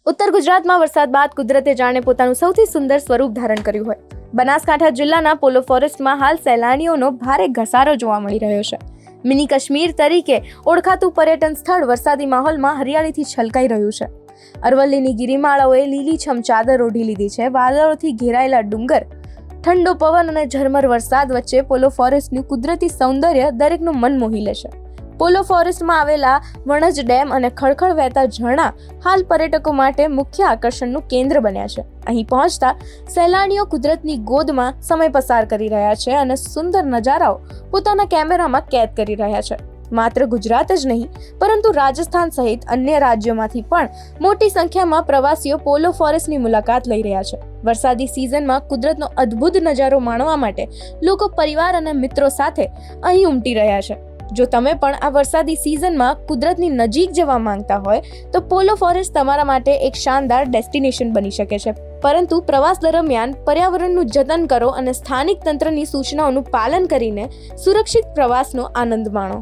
ઉત્તર ગુજરાતમાં વરસાદ બાદ કુદરતે જાણે પોતાનું સૌથી સુંદર સ્વરૂપ ધારણ કર્યું હોય. બનાસકાંઠા જિલ્લાના પોલો ફોરેસ્ટમાં હાલ સહેલાણીઓનો ભારે ઘસારો જોવા મળી રહ્યો છે. મિની કાશ્મીર તરીકે ઓળખાતું પર્યટન સ્થળ વરસાદી માહોલમાં હરિયાળીથી છલકાઈ રહ્યું છે. અરવલ્લીની ગિરિમાળાઓએ લીલીછમ ચાદર ઓઢી લીધી છે. વાદળોથી ઘેરાયેલા ડુંગર, ઠંડો પવન અને ઝરમર વરસાદ વચ્ચે પોલો ફોરેસ્ટનું કુદરતી સૌંદર્ય દરેકનું મન મોહી લેશે. પોલો ફોરેસ્ટમાં આવેલા વણજ ડેમ અને ખળખળ વહેતા ઝરણા હાલ પર્યટકો માટે મુખ્ય આકર્ષણનું કેન્દ્ર બન્યા છે. અહીં પહોંચતા સહેલાણીઓ કુદરતની ગોદમાં સમય પસાર કરી રહ્યા છે અને સુંદર નજારાઓ પોતાના કેમેરામાં કેદ કરી રહ્યા છે. માત્ર ગુજરાત જ નહીં, પરંતુ રાજસ્થાન સહિત અન્ય રાજ્યોમાંથી પણ મોટી સંખ્યામાં પ્રવાસીઓ પોલો ફોરેસ્ટની મુલાકાત લઈ રહ્યા છે. વરસાદી સિઝનમાં કુદરતનો અદ્ભુત નજારો માણવા માટે લોકો પરિવાર અને મિત્રો સાથે અહીં ઉમટી રહ્યા છે. જો તમે પણ આ વરસાદી સિઝનમાં કુદરતની નજીક જવા માંગતા હોય તો પોલો ફોરેસ્ટ તમારા માટે એક શાનદાર ડેસ્ટિનેશન બની શકે છે. પરંતુ પ્રવાસ દરમિયાન પર્યાવરણનું જતન કરો અને સ્થાનિક તંત્રની સૂચનાઓનું પાલન કરીને સુરક્ષિત પ્રવાસનો આનંદ માણો.